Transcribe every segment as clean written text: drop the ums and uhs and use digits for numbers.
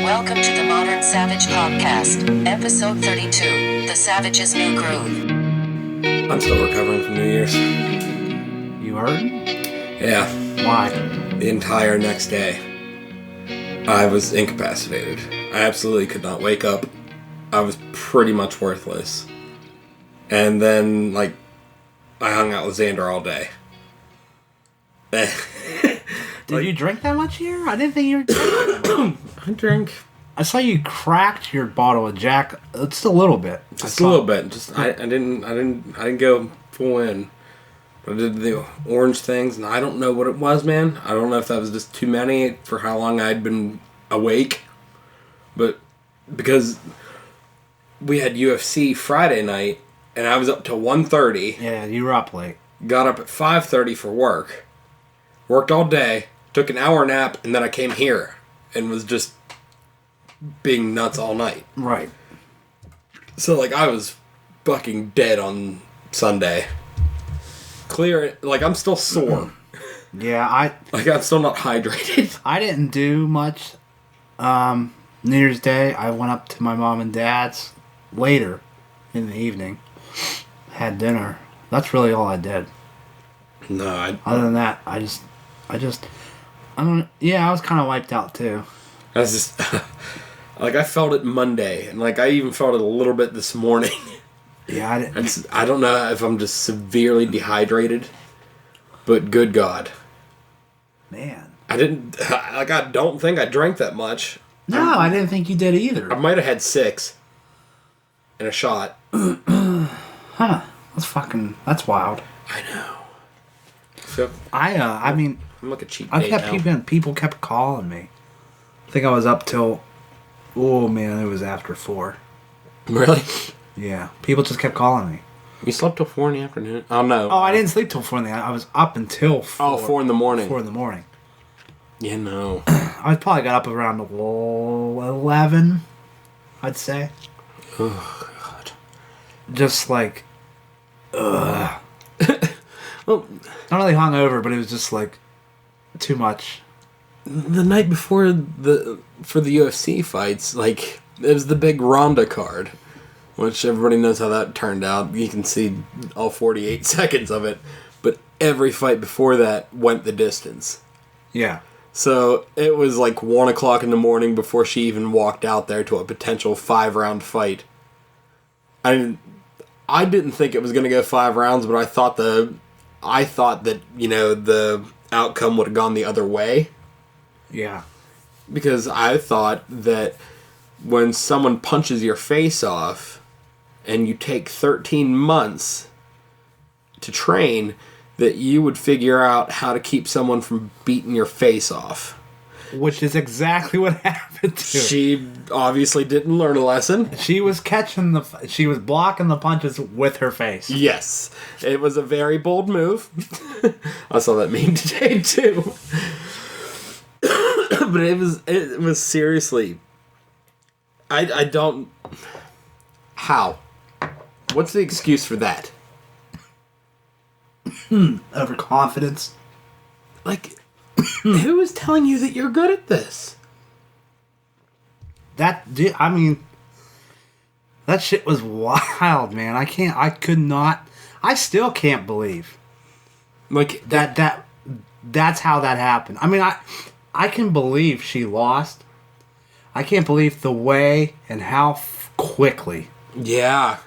Welcome to the Modern Savage Podcast, episode 32, The Savage's New Groove. I'm still recovering from New Year's. You hurting? Yeah. Why? The entire next day, I was incapacitated. I absolutely could not wake up. I was pretty much worthless. And then, I hung out with Xander all day. Did you drink that much here? I didn't think you were drinking that much. I drank I saw you cracked your bottle of Jack just a little bit. just a little bit. I didn't go full in. But I did the orange things, and I don't know what it was, man. I don't know if that was just too many for how long I'd been awake. But because we had UFC Friday night, and I was up till 1:30. Yeah, you were up late. Got up at 5:30 for work. Worked all day. Took an hour nap, and then I came here and was just being nuts all night. Right. So, I was fucking dead on Sunday. Clear, I'm still sore. Yeah, I'm still not hydrated. I didn't do much New Year's Day. I went up to my mom and dad's later in the evening. Had dinner. That's really all I did. No, Other than that, I was kind of wiped out too. I was just... I felt it Monday, and I even felt it a little bit this morning. Yeah, I didn't. I don't know if I'm just severely dehydrated, but good God. Man. I don't think I drank that much. No, I didn't think you did either. I might have had 6 in a shot. Huh. That's wild. I know. So, I'm like a cheap I date kept now. people kept calling me. I think I was up till, oh man, it was after 4. Really? Yeah, people just kept calling me. You slept till 4 in the afternoon? Oh, no. Oh, I didn't sleep till 4 in the. I was up until 4. Oh, 4 in the morning. 4 in the morning. Yeah, no. I probably got up around 11, I'd say. Oh, God. Just Well, not really hungover, but it was just too much. the night before for the UFC fights, it was the big Ronda card, which everybody knows how that turned out. You can see all 48 seconds of it, but every fight before that went the distance. Yeah. So it was 1 o'clock in the morning before she even walked out there to a potential 5-round fight. I didn't think it was going to go 5 rounds, but I thought that the outcome would have gone the other way. Yeah. Because I thought that when someone punches your face off and you take 13 months to train, that you would figure out how to keep someone from beating your face off. Which is exactly what happened to her. She obviously didn't learn a lesson. She was she was blocking the punches with her face. Yes. It was a very bold move. I saw that meme today too. But it was seriously... I don't... How? What's the excuse for that? Overconfidence. Who is telling you that you're good at this? That shit was wild, man. I still can't believe that's how that happened. I can believe she lost. I can't believe the way and how quickly. Yeah.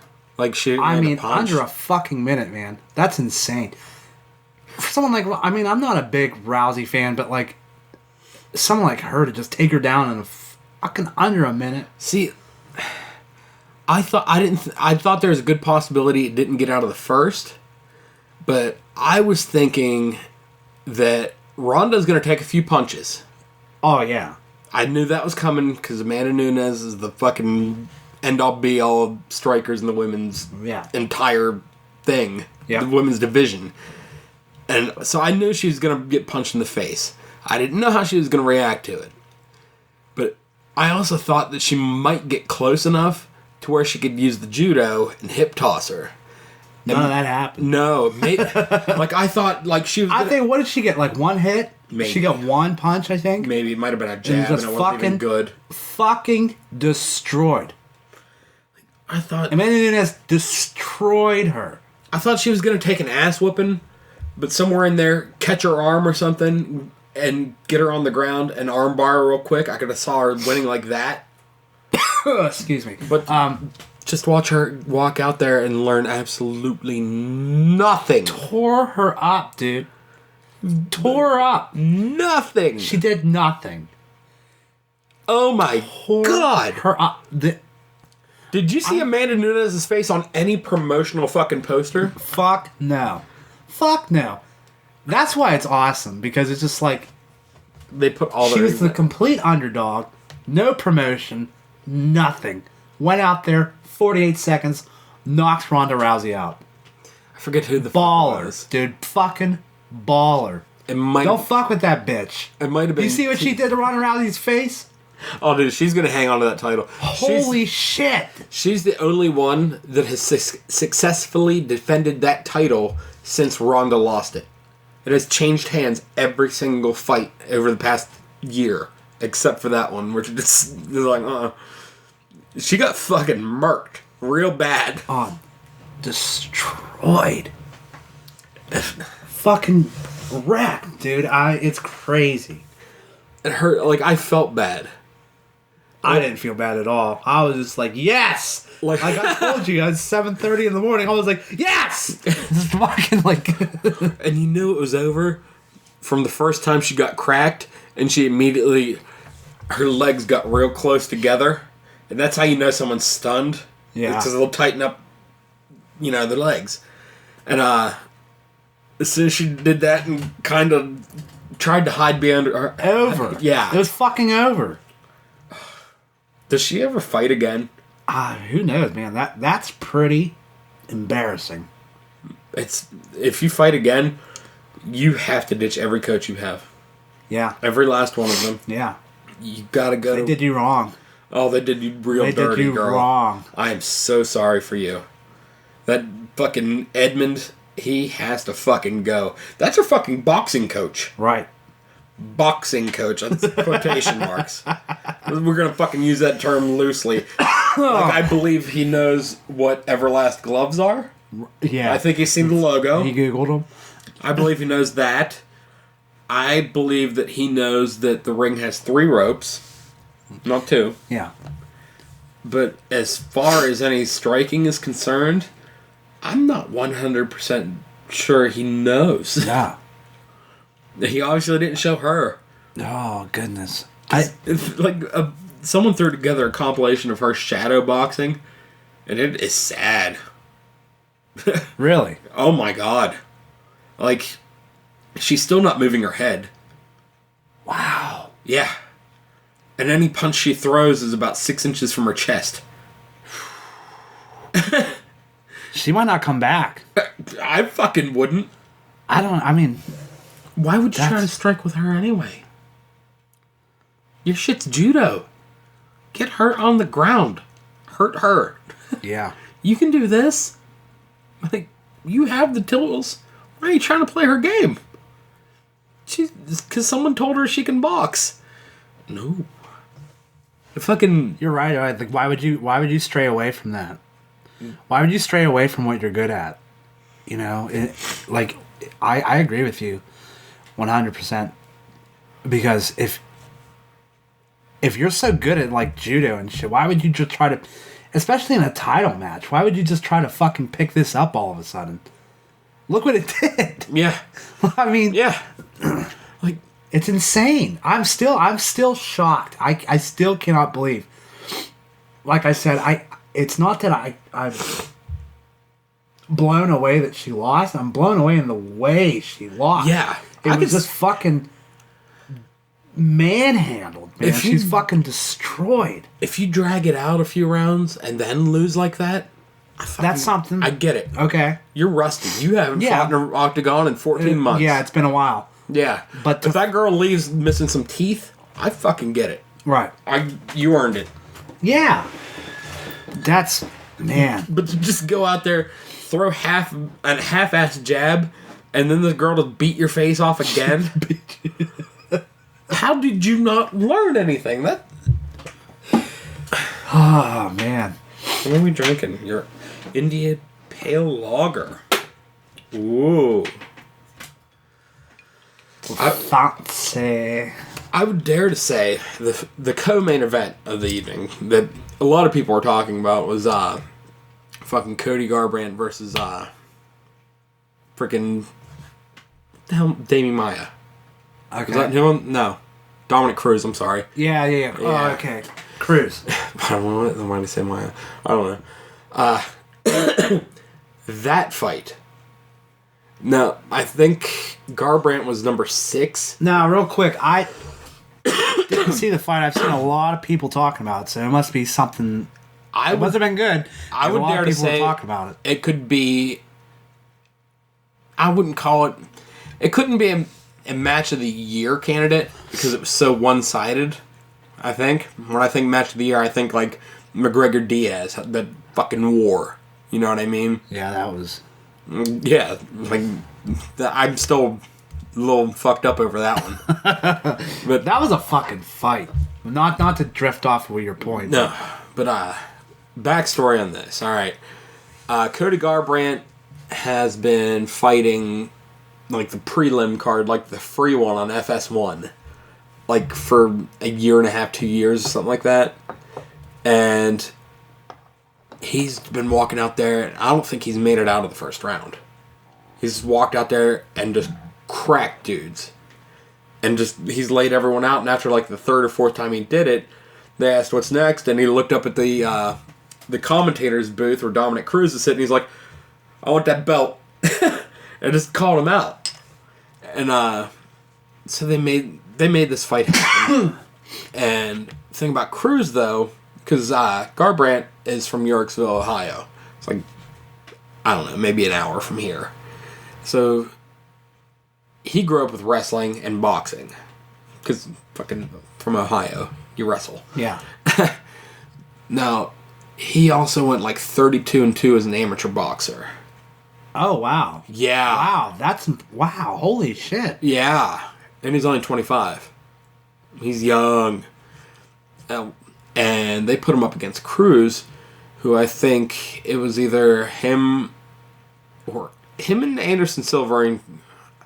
She under a fucking minute, man. That's insane. For someone I'm not a big Rousey fan, but someone like her to just take her down in a fucking under a minute. See, I thought there was a good possibility it didn't get out of the first, but I was thinking that Ronda's going to take a few punches. Oh, yeah. I knew that was coming because Amanda Nunes is the fucking end-all be-all strikers in the women's entire thing, the women's division. And so I knew she was going to get punched in the face. I didn't know how she was going to react to it. But I also thought that she might get close enough to where she could use the judo and hip toss her. None of that happened. No. I thought she was I think, what did she get? One hit? Maybe. She got one punch, I think. Maybe it might have been a jab, and it wasn't even good. Fucking destroyed. I thought Amanda Nunes destroyed her. I thought she was gonna take an ass whooping, but somewhere in there, catch her arm or something and get her on the ground and armbar her real quick. I could have saw her winning like that. Excuse me. But just watch her walk out there and learn absolutely nothing. Tore her up, dude. Tore her up. Nothing. She did nothing. Oh my God. Her up. Did you see Amanda Nunes' face on any promotional fucking poster? Fuck no. Fuck no. That's why it's awesome, because it's just like... They put all their... She was the complete underdog. No promotion. Nothing. Went out there, 48 seconds, knocks Ronda Rousey out. I forget who the baller, was. Dude. Fucking baller. Don't fuck with that bitch. It might have been... You see what she did to Ronda Rousey's face? Oh, dude, she's going to hang on to that title. Holy shit. She's the only one that has successfully defended that title since Ronda lost it. It has changed hands every single fight over the past year, except for that one, which is like, She got fucking murked real bad. Destroyed. Fucking wrecked, dude. It's crazy. It hurt. Like, I felt bad. I didn't feel bad at all. I was just like, yes! Like I told you, it's 7:30 in the morning. I was like, yes! It's fucking like... And you knew it was over from the first time she got cracked, and she immediately... Her legs got real close together, and that's how you know someone's stunned. Yeah. Because they'll tighten up, their legs. And as soon as she did that and kind of tried to hide behind her... Over. Yeah. It was fucking over. Does she ever fight again? Who knows, man. That's pretty embarrassing. If you fight again, you have to ditch every coach you have. Yeah. Every last one of them. Yeah. You gotta go. They did you wrong. Oh, they did you real dirty, girl. They did you wrong. I am so sorry for you. That fucking Edmund, he has to fucking go. That's your fucking boxing coach. Right. Boxing coach. That's quotation marks. We're gonna fucking use that term loosely. Like, I believe he knows what Everlast gloves are. Yeah. I think he's seen the logo. He Googled them. I believe he knows that. I believe that he knows that the ring has 3 ropes, not 2. Yeah. But as far as any striking is concerned, I'm not 100% sure he knows. Yeah. He obviously didn't show her. Oh, goodness. Someone threw together a compilation of her shadow boxing, and it is sad. Really? Oh my God. Like, she's still not moving her head. Wow. Yeah. And any punch she throws is about 6 inches from her chest. She might not come back. I fucking wouldn't. Why would you try to strike with her anyway? Your shit's judo. Get her on the ground. Hurt her. Yeah. You can do this. Like, you have the tools. Why are you trying to play her game? Because someone told her she can box. No. You're right. Like, why would you stray away from that? Why would you stray away from what you're good at? I agree with you 100%. Because if you're so good at, like, judo and shit, why would you just try to, especially in a title match, why would you just try to fucking pick this up all of a sudden? Look what it did. Yeah. I mean, yeah. Like, it's insane. I'm still shocked. I still cannot believe. Like I said, it's not that I'm blown away that she lost. I'm blown away in the way she lost. Yeah. It was just fucking manhandled, man. She's fucking destroyed. If you drag it out a few rounds and then lose like that, that's something. I get it. Okay. You're rusty. You haven't fought in an octagon in 14 months. Yeah, it's been a while. Yeah. But if that girl leaves missing some teeth, I fucking get it. Right. You earned it. Yeah. That's... Man. But to just go out there, throw a half-ass jab, and then the girl to beat your face off again? How did you not learn anything? That. Oh man. What are we drinking? Your India Pale Lager. Ooh. Fancy. I would dare to say the co-main event of the evening that a lot of people were talking about was fucking Cody Garbrandt versus freaking Dami Maia. Okay. Was that him? No. Dominic Cruz, I'm sorry. Yeah. Oh, okay. Cruz. I don't know why did I say Maia. I don't know. That fight. No, I think Garbrandt was number 6. Now, real quick, I didn't see the fight. I've seen a lot of people talking about it, so it must be something. It must have been good. I would dare to say talk about it. It could be. I wouldn't call it. It couldn't be a match of the year candidate because it was so one-sided. I think when I think match of the year, I think like McGregor Diaz, that fucking war. You know what I mean? Yeah, that was. Yeah, like I'm still a little fucked up over that one. But that was a fucking fight. Not to drift off with your point. No, but backstory on this. All right, Cody Garbrandt has been fighting like the prelim card, like the free one on FS1, like for a year and a half, 2 years, something like that, and he's been walking out there, and I don't think he's made it out of the first round. He's walked out there and just cracked dudes. And just, he's laid everyone out, and after like the third or fourth time he did it, they asked what's next, and he looked up at the commentator's booth where Dominic Cruz is sitting, he's like, I want that belt. And just called him out. And so they made this fight happen. And the thing about Cruz, though, because Garbrandt is from Yorksville, Ohio. It's like, I don't know, maybe an hour from here. So he grew up with wrestling and boxing. Because fucking from Ohio, you wrestle. Yeah. Now, he also went like 32-2 as an amateur boxer. Oh, wow. Yeah. Wow, holy shit. Yeah. And he's only 25. He's young. And they put him up against Cruz, who I think it was either him and Anderson Silva.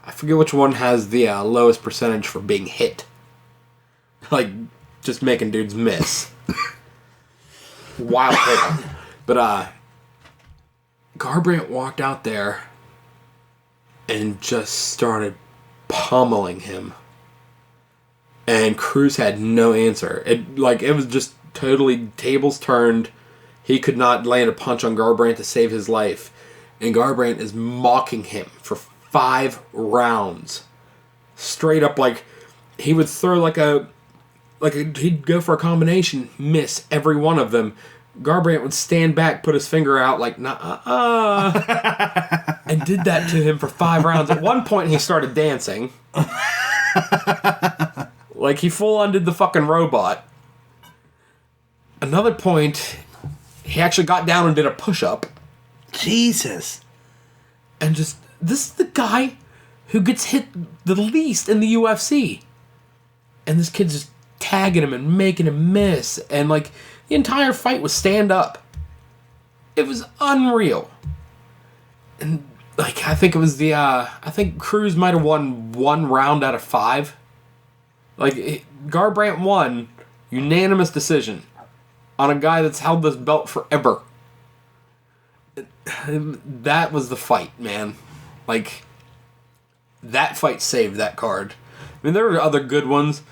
I forget which one has the lowest percentage for being hit. Like, just making dudes miss. Wild hit. But, Garbrandt walked out there and just started pummeling him. And Cruz had no answer. It was just totally tables turned. He could not land a punch on Garbrandt to save his life. And Garbrandt is mocking him for 5 rounds. Straight up, like, he would throw he'd go for a combination, miss every one of them. Garbrandt would stand back, put his finger out, like, nah, and did that to him for 5 rounds. At one point, he started dancing. Like, he full undid the fucking robot. Another point, he actually got down and did a push-up. Jesus. And just, this is the guy who gets hit the least in the UFC. And this kid's just tagging him and making him miss. And, like, the entire fight was stand-up. It was unreal. And, like, I think it was I think Cruz might have won 1 round out of 5. Like, Garbrandt won, unanimous decision, on a guy that's held this belt forever. That was the fight, man. Like, that fight saved that card. I mean, there were other good ones,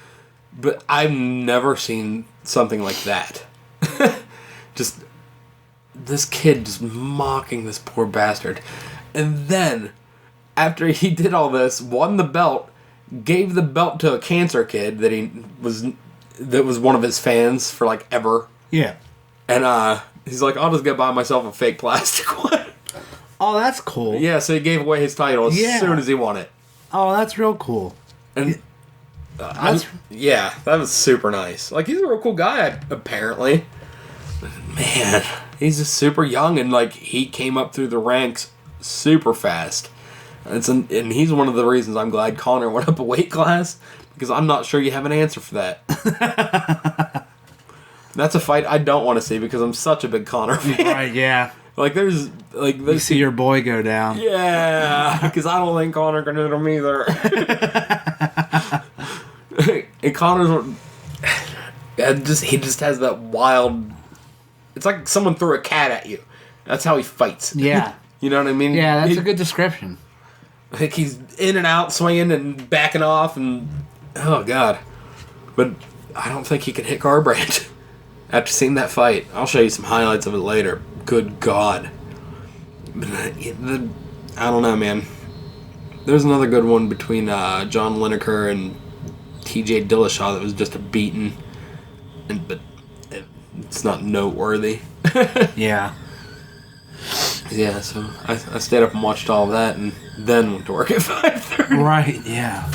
but I've never seen something like that. Just, this kid just mocking this poor bastard. And then, after he did all this, won the belt, gave the belt to a cancer kid that was one of his fans for like ever. Yeah. And he's like, I'll just go buy myself a fake plastic one. Oh, that's cool. Yeah, so he gave away his title as soon as he won it. Oh, that's real cool. And that was super nice. Like, he's a real cool guy, apparently. Man, he's just super young, and like, he came up through the ranks super fast. And he's one of the reasons I'm glad Connor went up a weight class, Because I'm not sure you have an answer for that. That's a fight I don't want to see because I'm such a big Conor fan. Right, yeah. There's You see your boy go down. Yeah, because I don't think Conor can hit him either. And Conor's he just has that wild. It's like someone threw a cat at you. That's how he fights. Yeah. You know what I mean? Yeah, that's a good description. Like he's in and out, swinging and backing off, and oh god. But I don't think he can hit Garbrandt. After seeing that fight, I'll show you some highlights of it later. Good God. But I don't know, man. There's another good one between John Lineker and TJ Dillashaw that was just a beating. But it's not noteworthy. Yeah. Yeah, so I stayed up and watched all of that and then went to work at 5:30. Right, yeah.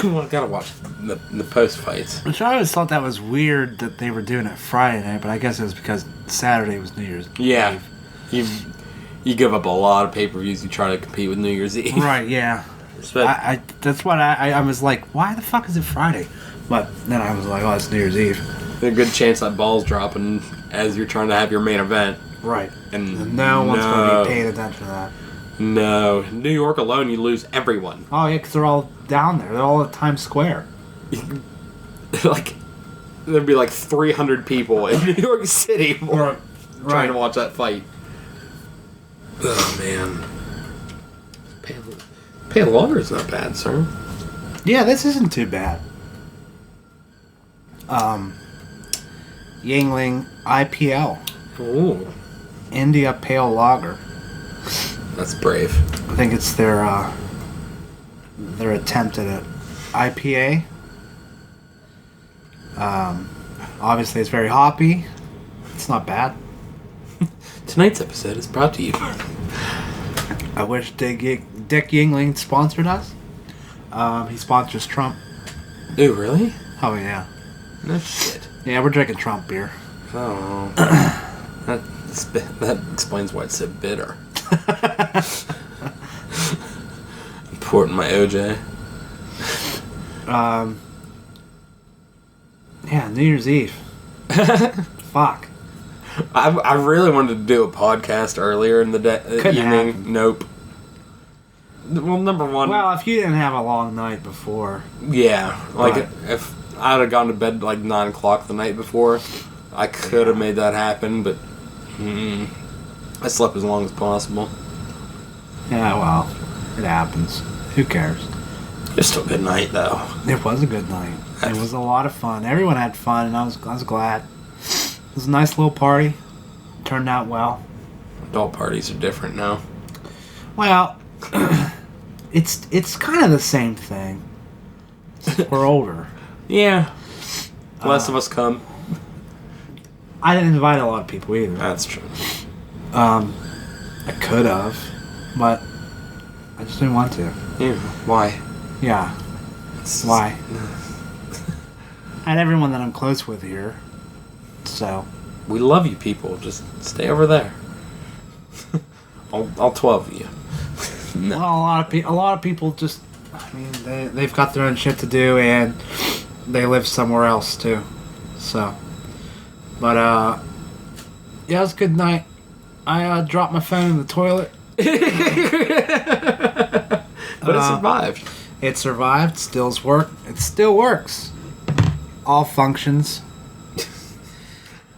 Well, I gotta watch the post fights. Which I always thought that was weird that they were doing it Friday night, but I guess it was because Saturday was New Year's Yeah. Eve. You give up a lot of pay-per-views you try to compete with New Year's Eve. Right, yeah. I that's what I was like, why the fuck is it Friday? But then I was like, oh, it's New Year's Eve. There's a good chance that ball's dropping as you're trying to have your main event. Right. And no one's going to be paying attention to that. No. In New York alone, you lose everyone. Oh, yeah, because they're all down there. They're all at Times Square. There'd be 300 people in New York City trying to watch that fight. Oh, man. Pale water is not bad, sir. Yeah, this isn't too bad. Yingling IPL. Ooh. India Pale Lager. That's brave. I think it's their attempt at an IPA. Obviously, it's very hoppy. It's not bad. Tonight's episode is brought to you. I wish Dick Yingling sponsored us. He sponsors Trump. Ooh, really? Oh, yeah. No shit. Yeah, we're drinking Trump beer. Oh. That explains why it's so bitter. Pouring my OJ. Yeah, New Year's Eve. Fuck. I really wanted to do a podcast earlier in the evening. Happen. Nope. Well, number one. Well, if you didn't have a long night before. Yeah. If I'd have gone to bed 9 o'clock the night before, I could have made that happen, but I slept as long as possible. Yeah, well, it happens. Who cares? It's still a good night, though. It was a good night. It was a lot of fun. Everyone had fun, and I was glad. It was a nice little party. Turned out well. Adult parties are different now. Well, it's kind of the same thing. We're older. Yeah. Less of us come. I didn't invite a lot of people either. That's true. I could have, but I just didn't want to. Yeah. Why? Yeah. Why? I had everyone that I'm close with here, so. We love you, people. Just stay over there. All 12 of you. No. Well, a lot of people just. I mean, they've got their own shit to do, and they live somewhere else too. So, but yeah, it was a good night. I dropped my phone in the toilet. But it survived. It survived. It still works. All functions.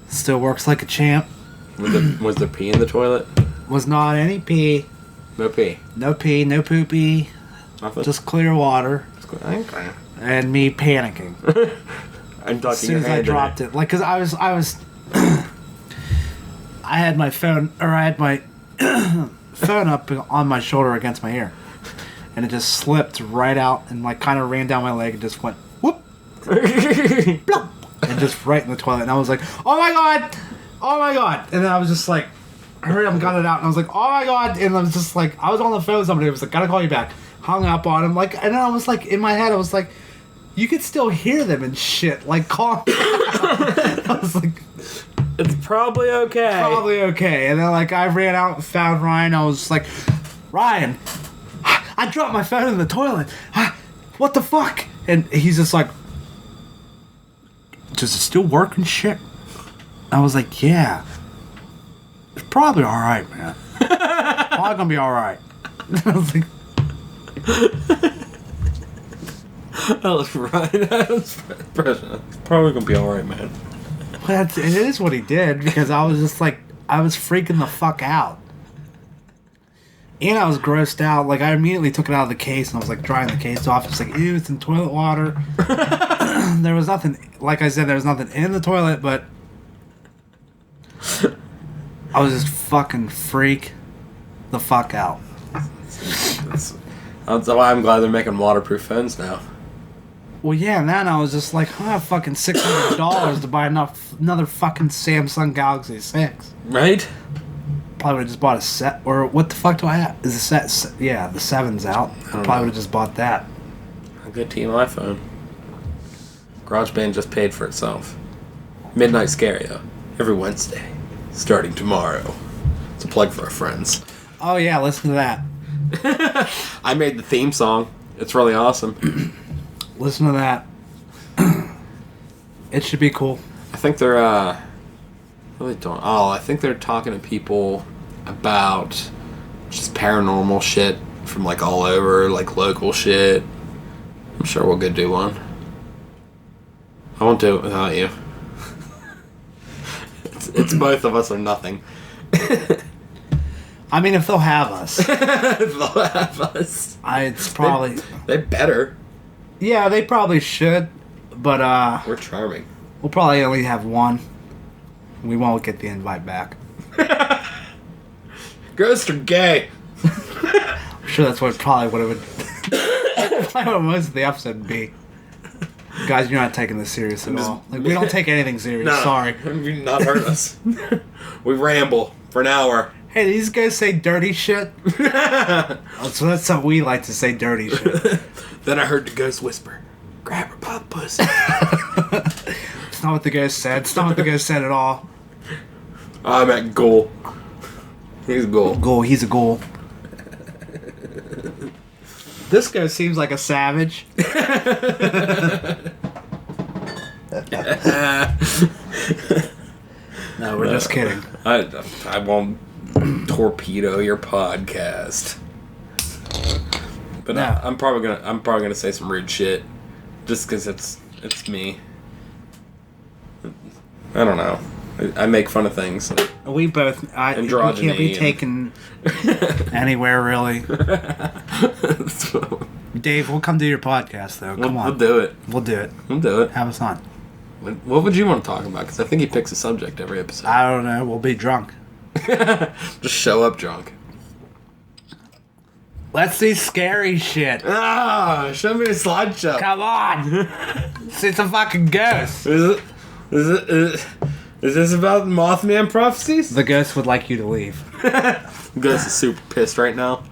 Still works like a champ. Was there pee in the toilet? Was not any pee. No pee. No pee. No poopy. Nothing? Just clear water. Okay. And me panicking. I'm As soon as I dropped it, cause I was, I had my phone phone up on my shoulder against my ear, and it just slipped right out and kind of ran down my leg and just went whoop, plop, and just right in the toilet. And I was like, oh my god, and then I was just like, hurry up and got it out, and I was like, oh my god, and I was just like, I was on the phone with somebody, I was like, gotta call you back, hung up on him, and then I was like, in my head, I was like, you could still hear them and shit, calm down. I was like, it's probably okay. Probably okay. And then I ran out and found Ryan. I was like, Ryan, I dropped my phone in the toilet. what the fuck? And he's just like, does it still work and shit? I was like, yeah. It's probably alright, man. Probably gonna be alright. I was like, that was right. That was impressive. It's probably gonna be alright, man. it is what he did, because I was just like, I was freaking the fuck out. And I was grossed out. Like, I immediately took it out of the case and I was like drying the case off. It's like, ew, it's in toilet water. There was nothing, like I said, there was nothing in the toilet, but I was just fucking freak the fuck out. That's why I'm glad they're making waterproof phones now. Well, yeah, and then I was just like, I have fucking $600 to buy another fucking Samsung Galaxy 6. Right? Probably would have just bought a set, or what the fuck do I have? Is the set, yeah, the 7's out. I probably would have just bought that. A good team iPhone. GarageBand just paid for itself. Midnight Scario, every Wednesday, starting tomorrow. It's a plug for our friends. Oh yeah, listen to that. I made the theme song. It's really awesome. Listen to that. It should be cool. I think they're, really don't. Oh, I think they're talking to people about just paranormal shit from like all over, like local shit. I'm sure we'll go do one. I won't do it without you. It's both of us or nothing. I mean, if they'll have us. If they'll have us. It's probably... They better. Yeah, they probably should, but we're charming. We'll probably only have one. We won't get the invite back. Ghosts are gay. I'm sure that's probably what most of the episode would be. Guys, you're not taking this serious at all. Like, we don't take anything serious. No, sorry. You not hurt us. We ramble for an hour. Hey, these guys say dirty shit. So that's how we like to say dirty shit. Then I heard the ghost whisper, "Grab her by the pussy." It's not what the ghost said. It's not what the ghost said at all. I'm at goal. He's a goal. Goal. He's a goal. This ghost seems like a savage. No, we're just kidding. I won't torpedo your podcast. But no. I'm probably gonna say some rude shit, just because it's me. I don't know. I make fun of things. We both. We can't be taken anywhere really. Dave, we'll come do your podcast though. Come on, we'll do it. We'll do it. We'll do it. Have us on. What would you want to talk about? Because I think he picks a subject every episode. I don't know. We'll be drunk. Just show up drunk. Let's see scary shit. Ah, show me a slideshow. Come on. See some fucking ghosts. Is this about Mothman prophecies? The ghost would like you to leave. The ghost is super pissed right now.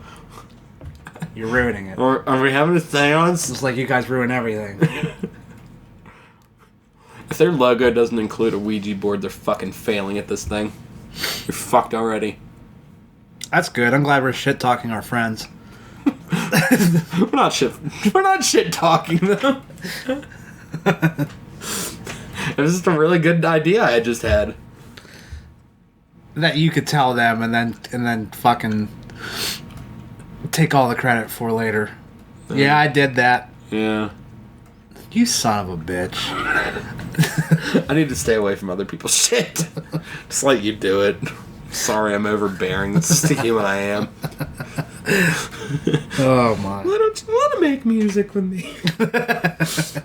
You're ruining it. Or are we having a seance? It's like you guys ruin everything. If their logo doesn't include a Ouija board, they're fucking failing at this thing. You're fucked already. That's good. I'm glad we're shit talking our friends. We're not shit talking them. It was just a really good idea I just had. That you could tell them and then fucking take all the credit for later. Yeah, I did that. Yeah. You son of a bitch. I need to stay away from other people's shit. Just let you do it. Sorry, I'm overbearing. That's just the human I am. Oh my. Why don't you want to make music with me?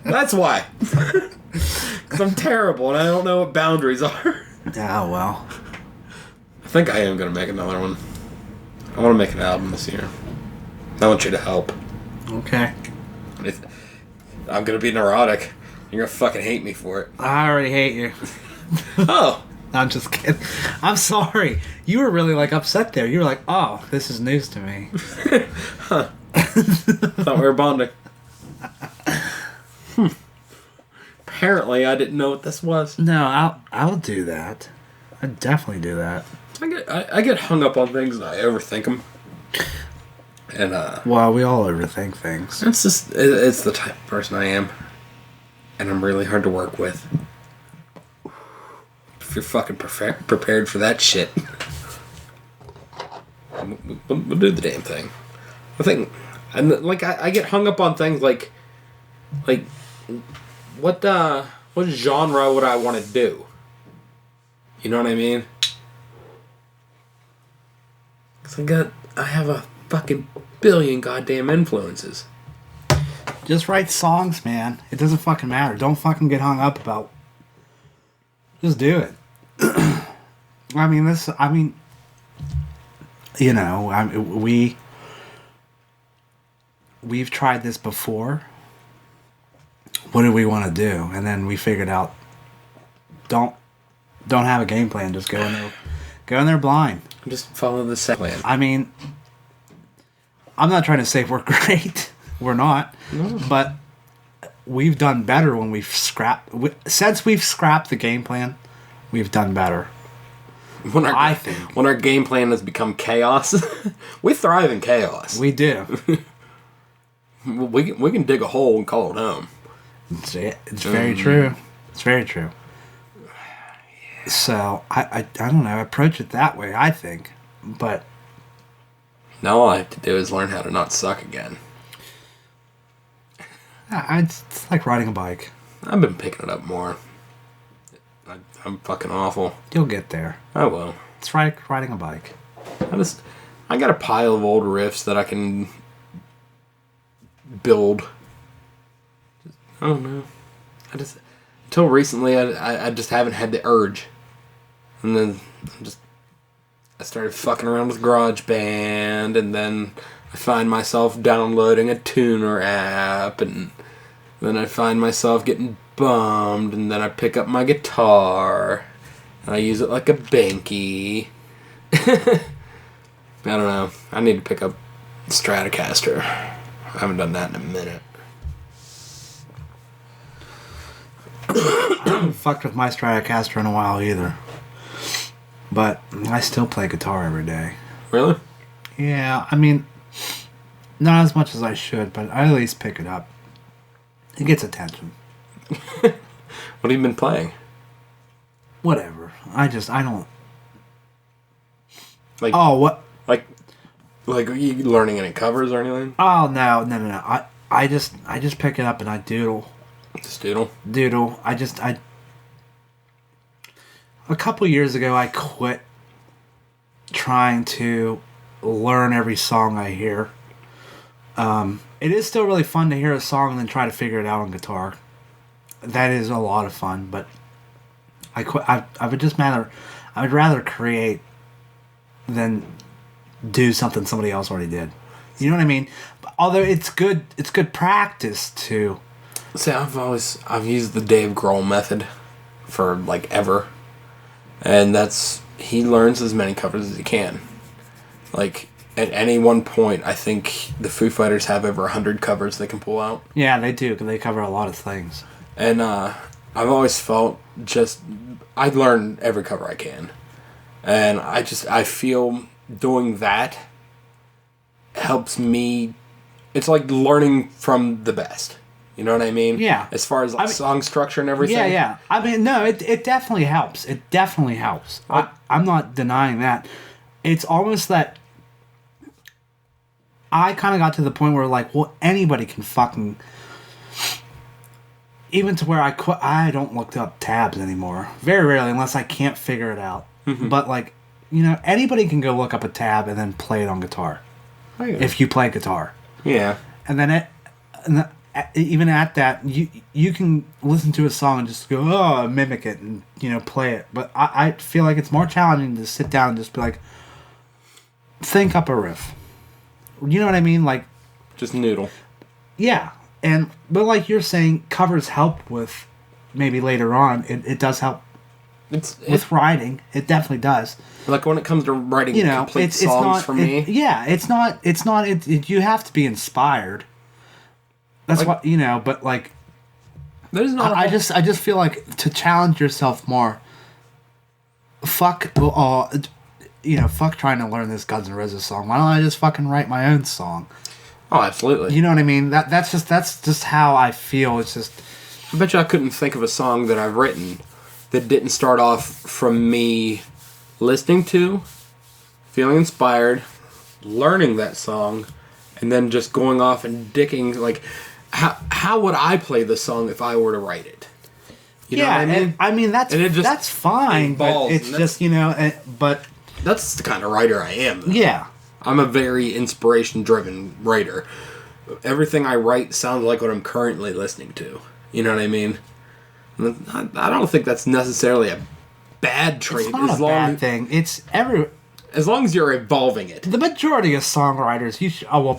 That's why. Because I'm terrible and I don't know what boundaries are. Oh well. I think I am going to make another one. I want to make an album this year. I want you to help. Okay. I'm going to be neurotic. You're going to fucking hate me for it. I already hate you. Oh. I'm just kidding. I'm sorry. You were really like upset there. You were like, oh, this is news to me. Huh. Thought we were bonding. Apparently, I didn't know what this was. No, I'll do that. I'd definitely do that. I get hung up on things and I overthink them. And well, we all overthink things. It's the type of person I am, and I'm really hard to work with. If you're fucking prepared for that shit, we'll do the damn thing. I think, and like I get hung up on things like what genre would I want to do? You know what I mean? 'Cause I have a fucking billion goddamn influences. Just write songs, man. It doesn't fucking matter. Don't fucking get hung up about. Just do it. You know, we've tried this before. What do we want to do? And then we figured out, don't have a game plan. Just go in there blind. Just follow the set plan. I mean, I'm not trying to say we're great. We're not. No. But we've done better when since we've scrapped the game plan, we've done better. When our game plan has become chaos, we thrive in chaos. We do. we can dig a hole and call it home. It's very true. It's very true. So I don't know. Approach it that way. I think, but now all I have to do is learn how to not suck again. It's like riding a bike. I've been picking it up more. I'm fucking awful. You'll get there. I will. It's like riding a bike. I got a pile of old riffs that I can build. I don't know. Until recently, I just haven't had the urge. And then I started fucking around with GarageBand, and then I find myself downloading a tuner app, and then I find myself getting bummed, and then I pick up my guitar, and I use it like a banky. I don't know. I need to pick up Stratocaster. I haven't done that in a minute. I haven't fucked with my Stratocaster in a while either. But I still play guitar every day. Really? Yeah, I mean, not as much as I should, but I at least pick it up. It gets attention. What have you been playing? Whatever. I don't... Like, oh, what? Like, are you learning any covers or anything? Oh, no. I just pick it up and I doodle. Just doodle? Doodle. A couple years ago, I quit trying to learn every song I hear. It is still really fun to hear a song and then try to figure it out on guitar. That is a lot of fun, but I quit. I would rather create than do something somebody else already did. You know what I mean? Although it's good practice to. See, I've used the Dave Grohl method for like ever. And he learns as many covers as he can. Like, at any one point, I think the Foo Fighters have over 100 covers they can pull out. Yeah, they do, because they cover a lot of things. And I've always felt I learn every cover I can. And I feel doing that helps me. It's like learning from the best. You know what I mean? Yeah. As far as song structure and everything. Yeah. I mean, no, it definitely helps. It definitely helps. I'm not denying that. It's almost that I kind of got to the point where, like, well, anybody can fucking... Even to where I don't look up tabs anymore. Very rarely, unless I can't figure it out. Mm-hmm. But, like, you know, anybody can go look up a tab and then play it on guitar. Oh, yeah. If you play guitar. Yeah. And then even at that, you can listen to a song and just go, mimic it and, you know, play it. But I feel like it's more challenging to sit down and just be like, think up a riff. You know what I mean? Like, just noodle. Yeah. But like you're saying, covers help with maybe later on. It does help with writing. It definitely does. Like when it comes to writing complete songs for me. Yeah, it's not. You have to be inspired. That's what you know. But like, there's not. I just feel like to challenge yourself more. Fuck. fuck trying to learn this Guns N' Roses song. Why don't I just fucking write my own song? Oh, absolutely. You know what I mean? That's just how I feel. It's just... I bet you I couldn't think of a song that I've written that didn't start off from me listening to, feeling inspired, learning that song, and then just going off and dicking, like, how would I play the song if I were to write it? You know what I mean? I mean, that's fine, but it's just, but... That's the kind of writer I am. Yeah. I'm a very inspiration-driven writer. Everything I write sounds like what I'm currently listening to. You know what I mean? I don't think that's necessarily a bad trait. It's not a bad thing. It's as long as you're evolving it. The majority of songwriters,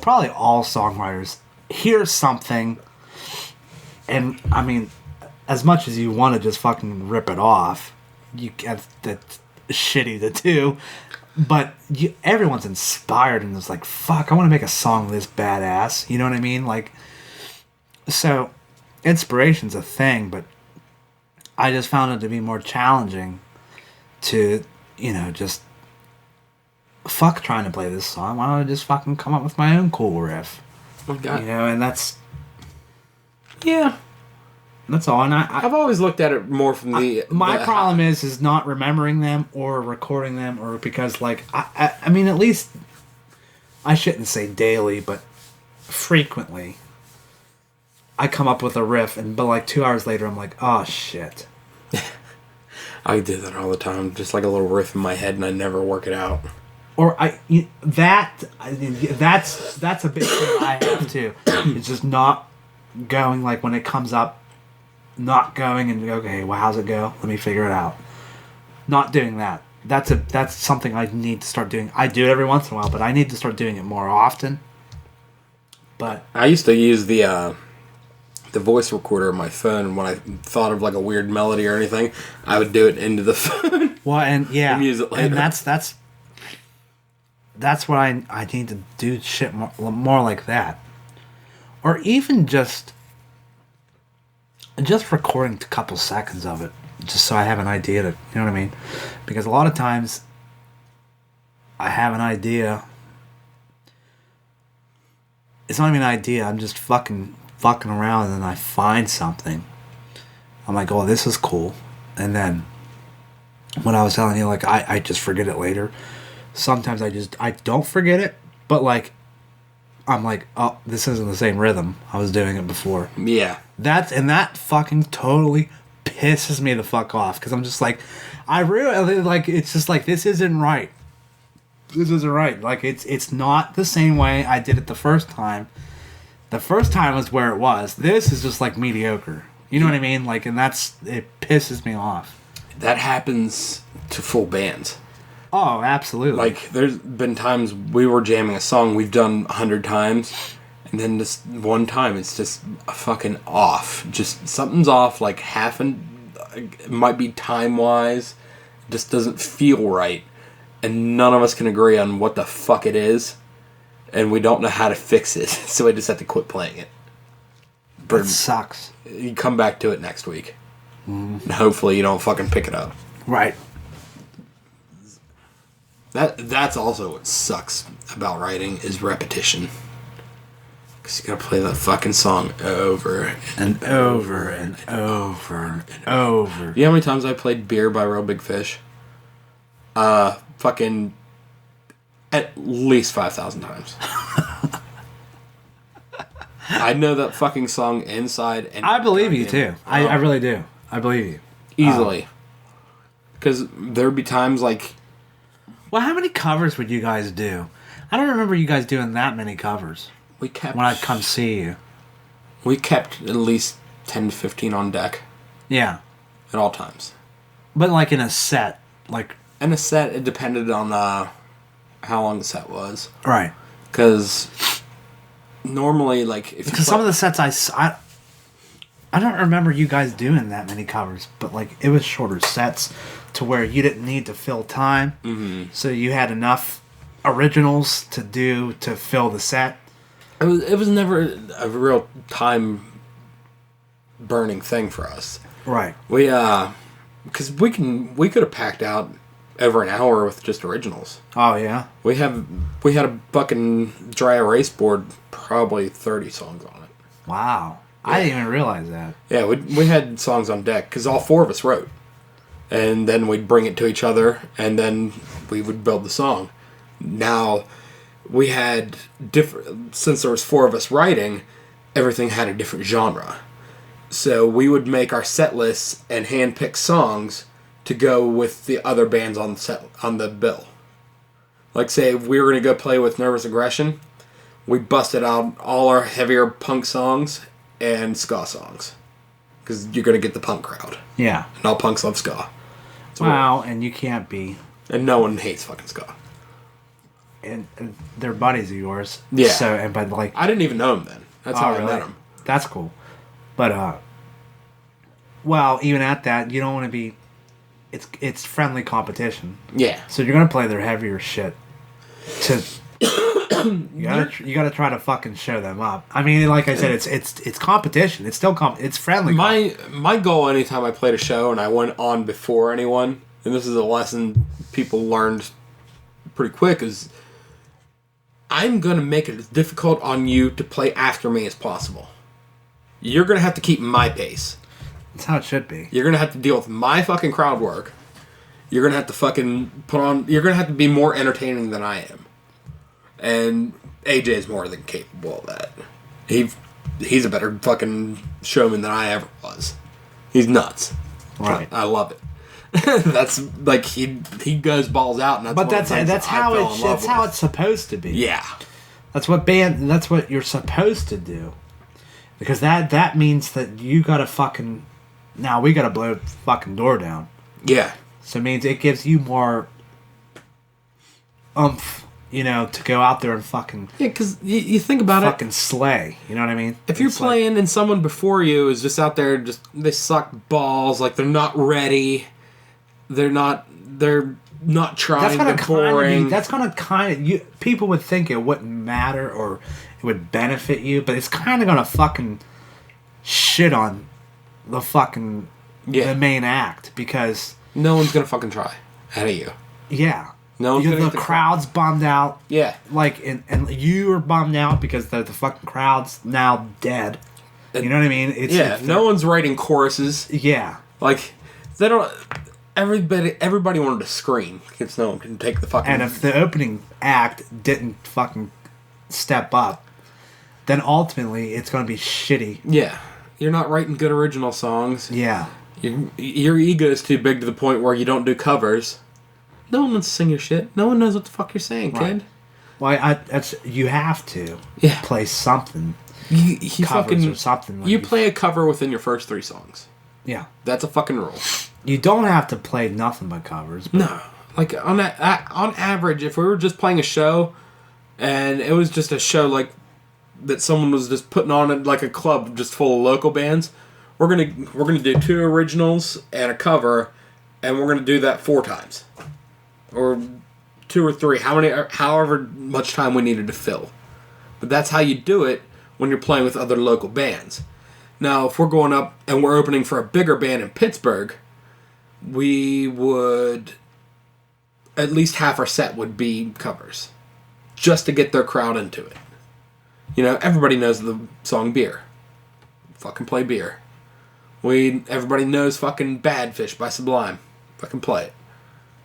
probably all songwriters, hear something, and, I mean, as much as you want to just fucking rip it off, that's shitty to do, but everyone's inspired and it's like, fuck, I want to make a song this badass. You know what I mean? Like, so, inspiration's a thing, but I just found it to be more challenging to, just fuck trying to play this song. Why don't I just fucking come up with my own cool riff? Oh, God. And that's... Yeah. That's all. And I've always looked at it more from my problem is not remembering them or recording them, or because, like, I mean, at least, I shouldn't say daily, but frequently, I come up with a riff, but like 2 hours later, I'm like, oh shit. I do that all the time, just like a little riff in my head, and I never work it out. Or that's a big thing I have too. It's just not going, like, when it comes up, not going and okay, well, how's it go? Let me figure it out. Not doing that. That's something I need to start doing. I do it every once in a while, but I need to start doing it more often. But I used to use the voice recorder of my phone when I thought of like a weird melody or anything. I would do it into the phone. Well, and yeah, and use it later. And that's what I need to do. Shit more like that, or even just recording a couple seconds of it, just so I have an idea you know what I mean? Because a lot of times I have an idea. It's not even an idea. I'm just fucking around, and then I find something. I'm like, oh, this is cool. And then when I was telling you, like, I just forget it later. Sometimes I don't forget it, but like, I'm like, oh, this isn't the same rhythm I was doing it before. Yeah. That fucking totally pisses me the fuck off, because I'm just like, I really, like, it's just like, this isn't right. This isn't right. Like, it's not the same way I did it the first time. The first time was where it was. This is just like mediocre. You know what I mean? Like, and it pisses me off. That happens to full bands. Oh, absolutely. Like, there's been times we were jamming a song we've done 100 times, and then this one time it's just fucking off. Just something's off, like it might be time-wise, just doesn't feel right, and none of us can agree on what the fuck it is, and we don't know how to fix it, so we just have to quit playing it. That sucks. You come back to it next week. And hopefully you don't fucking pick it up. Right. That's also what sucks about writing, is repetition. Because you gotta play that fucking song over and over and over and over. You know how many times I played Beer by Real Big Fish? Fucking at least 5,000 times. I know that fucking song inside and I believe you too. I really do. I believe you. Easily. Because there'd be times like... Well, how many covers would you guys do? I don't remember you guys doing that many covers. When I'd come see you. We kept at least 10 to 15 on deck. Yeah. At all times. But like in a set. Like in a set, it depended on how long the set was. Right. Because normally, like... Because some of the sets I don't remember you guys doing that many covers, but like it was shorter sets to where you didn't need to fill time. Mm-hmm. So you had enough originals to fill the set. It was never a real time burning thing for us. Right. We because we could have packed out over an hour with just originals. Oh yeah. We had a fucking dry erase board, probably 30 songs on it. Wow. Yeah. I didn't even realize that. Yeah, we had songs on deck because all four of us wrote, and then we'd bring it to each other, and then we would build the song. Now, we had different, since there was four of us writing, everything had a different genre. So we would make our set lists and handpick songs to go with the other bands on the bill. Like, say, if we were going to go play with Nervous Aggression, we busted out all our heavier punk songs and ska songs. Because you're going to get the punk crowd. Yeah. And all punks love ska. Wow, and you can't be. And no one hates fucking ska. And they're buddies of yours. Yeah. So, but like. I didn't even know them then. That's how I met them. That's cool. But, well, even at that, you don't want to be. It's friendly competition. Yeah. So you're gonna play their heavier shit. You gotta try to fucking show them up. I mean, like I said, it's competition. It's still it's friendly. My goal anytime I played a show and I went on before anyone, and this is a lesson people learned pretty quick, is I'm gonna make it as difficult on you to play after me as possible. You're gonna have to keep my pace. That's how it should be. You're gonna have to deal with my fucking crowd work. You're gonna have to fucking you're gonna have to be more entertaining than I am. And AJ is more than capable of that. He's a better fucking showman than I ever was. He's nuts. Right. I love it. That's like he goes balls out, and that's how it's supposed to be. Yeah. That's what you're supposed to do. Because that means that you gotta fucking. Now we gotta blow the fucking door down. Yeah. So it means it gives you more oomph, to go out there and fucking... Yeah, because you think about fucking slay, you know what I mean? If you're playing and someone before you is just out there, they suck balls, like they're not ready, they're not trying, they're boring. That's gonna people would think it wouldn't matter or it would benefit you, but it's kind of gonna fucking shit on the fucking the main act, because no one's gonna fucking try out of you. Yeah. No one's gonna the crowd's bummed out. Yeah. Like and you are bummed out because the fucking crowd's now dead. You know what I mean? No one's writing choruses. Yeah. Like they don't. Everybody wanted to scream because no one can take the fucking. And if the opening act didn't fucking step up, then ultimately it's going to be shitty. Yeah. You're not writing good original songs. Yeah. Your ego is too big to the point where you don't do covers. No one wants to sing your shit. No one knows what the fuck you're saying, kid. Well, you have to play something. You covers fucking, or something. You play a cover within your first 3 songs. Yeah. That's a fucking rule. You don't have to play nothing but covers. But no. Like, on average, if we were just playing a show, and it was just a show, like, that someone was just putting on it, like a club just full of local bands, we're gonna do 2 originals and a cover, and we're gonna do that 4 times. Or 2 or 3, however much time we needed to fill. But that's how you do it when you're playing with other local bands. Now, if we're going up and we're opening for a bigger band in Pittsburgh, we would... at least half our set would be covers. Just to get their crowd into it. Everybody knows the song Beer. Fucking play Beer. Everybody knows fucking Bad Fish by Sublime. Fucking play it.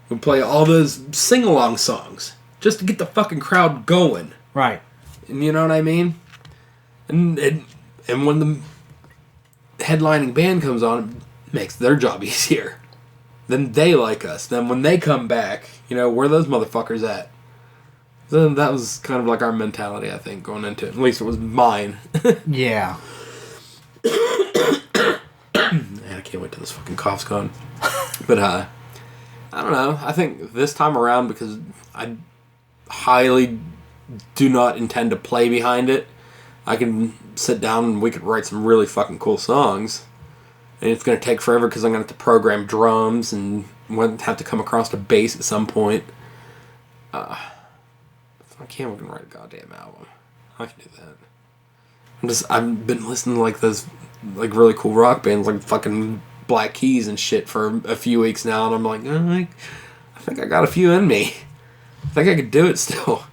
We play all those sing-along songs. Just to get the fucking crowd going. Right. And you know what I mean? And when the headlining band comes on, it makes their job easier. Then they like us. Then when they come back, where those motherfuckers at? So that was kind of like our mentality, I think, going into it. At least it was mine. Yeah. Man, I can't wait till this fucking cough's gone. But, I don't know. I think this time around, because I highly do not intend to play behind it, I can sit down and we could write some really fucking cool songs. And it's going to take forever because I'm going to have to program drums and have to come across a bass at some point. If I can't, we can write a goddamn album. I can do that. I've been listening to like those like really cool rock bands like fucking Black Keys and shit for a few weeks now, and I'm like, I think I got a few in me. I think I could do it still.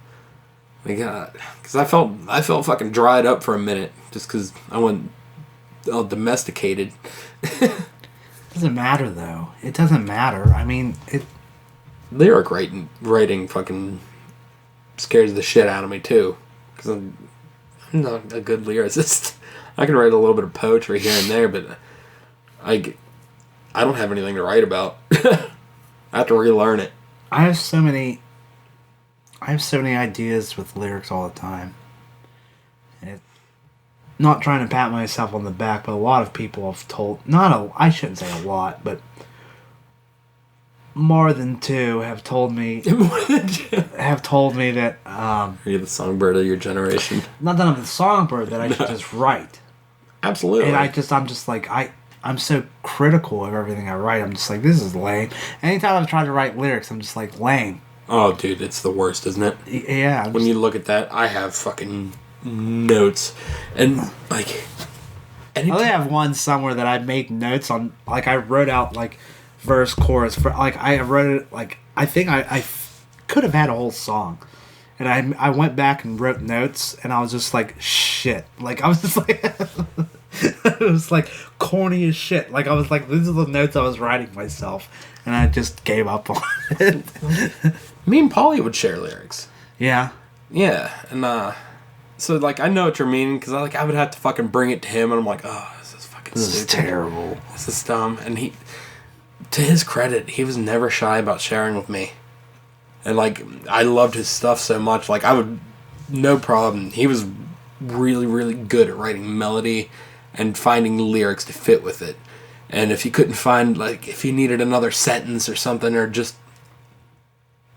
Because I felt fucking dried up for a minute just because I went all domesticated. Doesn't matter though. It doesn't matter. I mean, lyric writing fucking scares the shit out of me too, because I'm not a good lyricist. I can write a little bit of poetry here and there, but I don't have anything to write about. I have to relearn it. I have so many ideas with lyrics all the time. Not trying to pat myself on the back, but a lot of people have told, I shouldn't say a lot, but more than two have told me that Are you the songbird of your generation? Not that I'm the songbird, that I should just write. Absolutely. And I'm just like, I'm so critical of everything I write. I'm just like, this is lame. Anytime I've tried to write lyrics, I'm just like, lame. Oh, dude, it's the worst, isn't it? Yeah. When you look at that, I have fucking notes. And, like... I only have one somewhere that I made notes on. Like, I wrote out, like, verse, chorus. I wrote it, like... I think I could have had a whole song. And I went back and wrote notes, and I was just like, shit. Like, I was just like... it was, like, corny as shit. Like, I was like, these are the notes I was writing myself. And I just gave up on it. Me and Polly would share lyrics. Yeah. Yeah, and so like I know what you're meaning, because I would have to fucking bring it to him, and I'm like, oh, this is fucking stupid. This is terrible. This is dumb. And he, to his credit, he was never shy about sharing with me, and like I loved his stuff so much. Like I would, no problem. He was really, really good at writing melody and finding lyrics to fit with it. And if he couldn't find, like, if he needed another sentence or something, or just,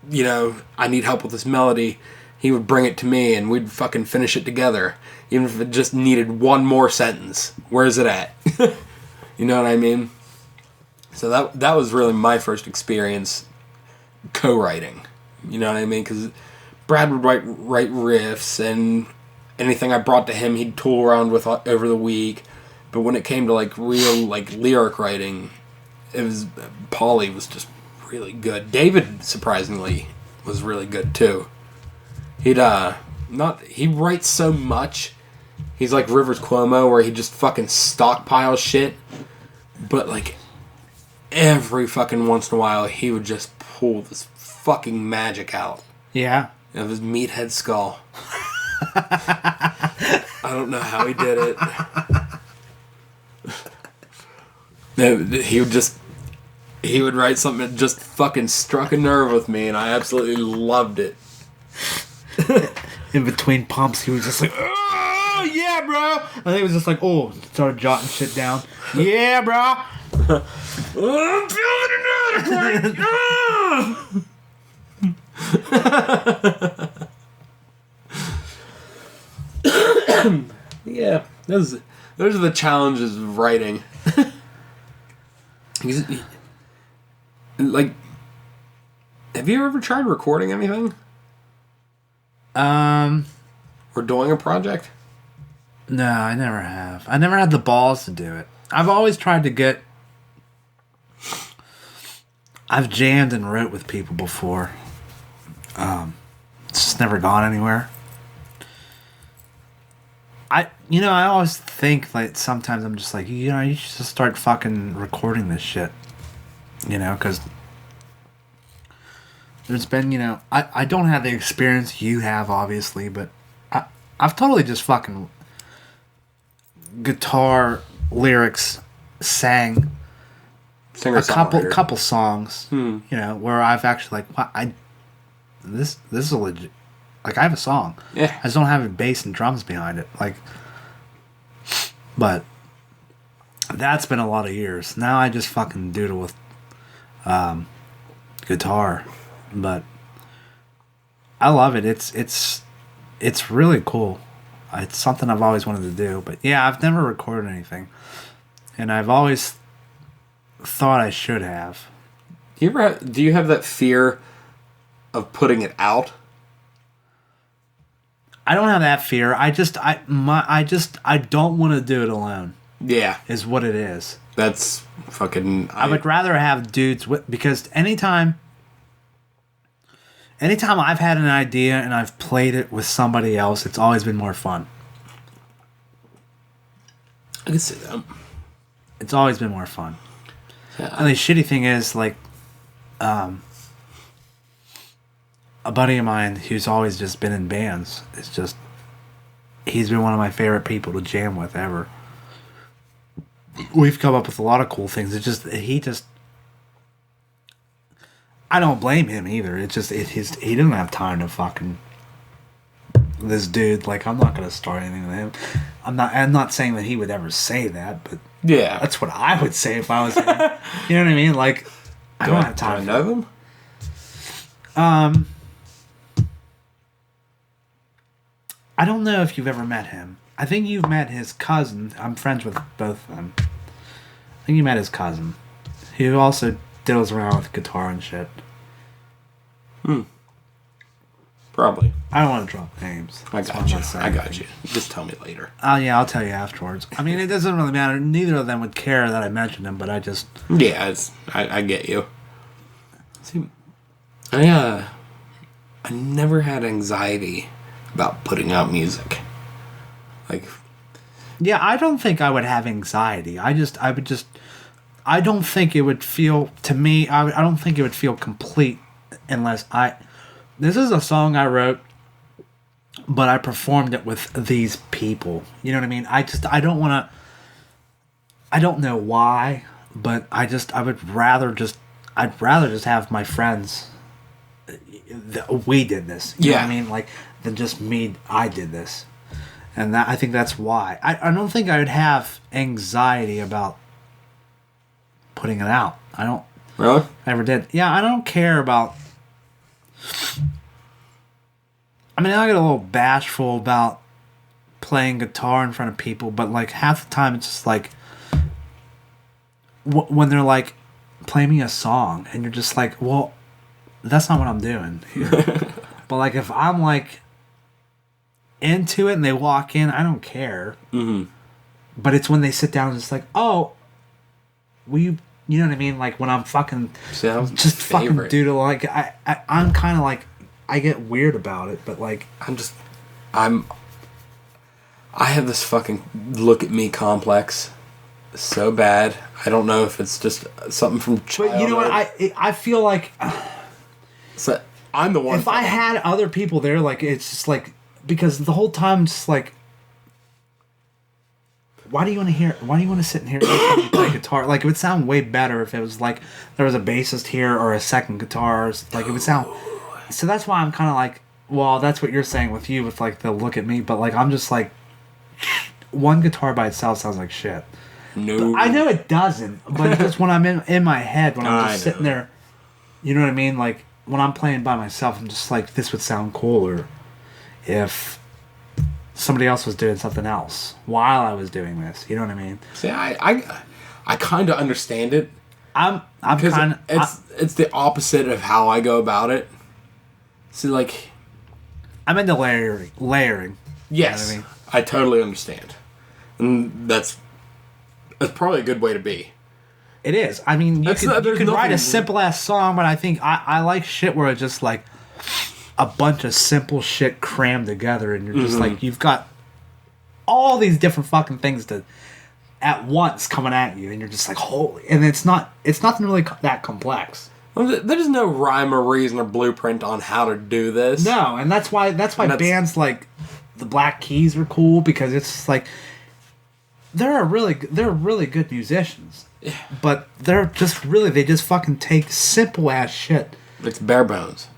you know, I need help with this melody, he would bring it to me and we'd fucking finish it together. Even if it just needed one more sentence. Where is it at? You know what I mean? So that was really my first experience co-writing. You know what I mean? Because Brad would write riffs, and anything I brought to him, he'd tool around with over the week. But when it came to, like, real, like, lyric writing, Paulie was just really good. David, surprisingly, was really good, too. He writes so much. He's like Rivers Cuomo, where he just fucking stockpiles shit. But, like, every fucking once in a while, he would just pull this fucking magic out. Yeah. Of his meathead skull. I don't know how he did it. He would write something that just fucking struck a nerve with me, and I absolutely loved it. In between pumps, he was just like, oh, yeah, bro. And then he was just like, oh, started jotting shit down. Yeah, bro. I'm feeling it now. Yeah, those are the challenges of writing. Like, have you ever tried recording anything? Or doing a project? No, I never have. I never had the balls to do it. I've always tried to get... I've jammed and wrote with people before. It's just never gone anywhere. I always think, like, sometimes I'm just like, you should just start fucking recording this shit. Because there's been, I don't have the experience you have, obviously, but I've totally just fucking guitar lyrics sang a couple songs, where I've actually, like, wow, this is a legit, like, I have a song. Yeah. I just don't have a bass and drums behind it. Like, but that's been a lot of years. Now I just fucking doodle with guitar. But I love it. It's really cool. It's something I've always wanted to do. But yeah, I've never recorded anything. And I've always thought I should have. Do you have that fear of putting it out? I don't have that fear. I don't want to do it alone. Yeah. Is what it is. That's fucking... I would rather have dudes with... Because anytime anytime I've had an idea and I've played it with somebody else, it's always been more fun. I can see that. It's always been more fun. Yeah. And the shitty thing is, like, a buddy of mine who's always just been in bands, it's just, he's been one of my favorite people to jam with ever. We've come up with a lot of cool things. I don't blame him either. He doesn't have time to fucking, this dude, like, I'm not gonna start anything with him. I'm not saying that he would ever say that, but yeah, that's what I would say if I was him. You know what I mean? Like, I don't have time. Do I know him? I don't know if you've ever met him. I think you've met his cousin. I'm friends with both of them. I think you met his cousin, who also diddles around with guitar and shit. Probably. I don't want to drop names. I got you. Just tell me later. Oh, yeah, I'll tell you afterwards. I mean, it doesn't really matter. Neither of them would care that I mentioned him, but I just... Yeah, I get you. See, I never had anxiety about putting out music. Like... Yeah, I don't think I would have anxiety. I don't think it would feel, to me, I don't think it would feel complete unless this is a song I wrote, but I performed it with these people. You know what I mean? I don't know why, but I'd rather just have my friends, we did this. You know what I mean? Like, than just me, I did this. And I think that's why. I don't think I would have anxiety about putting it out. I don't. Really? I never did. Yeah, I don't care about... I mean, I get a little bashful about playing guitar in front of people, but, like, half the time it's just, like... when they're, like, play me a song, and you're just like, well, that's not what I'm doing here. But, like, if I'm, like... into it and they walk in, I don't care. Mm-hmm. But it's when they sit down and it's like, oh, you know what I mean? Like when I'm fucking just fucking doodle, like I'm kind of like, I get weird about it, but like I have this fucking look at me complex so bad. I don't know if it's just something from childhood. But you know what? I feel like so I'm the one. If I had other people there, like it's just like. Because the whole time, just like, why do you want to sit and hear somebody play guitar? Like, it would sound way better if it was like there was a bassist here or a second guitar. Like, it would sound. So that's why I'm kind of like, well, that's what you're saying with you, with like the look at me. But like, I'm just like, one guitar by itself sounds like shit. No, but I know it doesn't. But just when I'm in my head, when I'm just sitting there, you know what I mean? Like when I'm playing by myself, I'm just like, this would sound cooler if somebody else was doing something else while I was doing this. You know what I mean? See, I kind of understand it. I'm kind of... It's the opposite of how I go about it. See, like... I'm into layering. Yes. You know what I mean? I totally understand. And that's probably a good way to be. It is. I mean, you could write a simple-ass song, but I think I like shit where it's just like... a bunch of simple shit crammed together, and you're just like, you've got all these different fucking things at once coming at you, and you're just like, holy, and it's nothing really that complex. Well, there's no rhyme or reason or blueprint on how to do this. No, and that's why bands like the Black Keys are cool, because it's just like they're really good musicians, but they just fucking take simple ass shit. It's bare bones.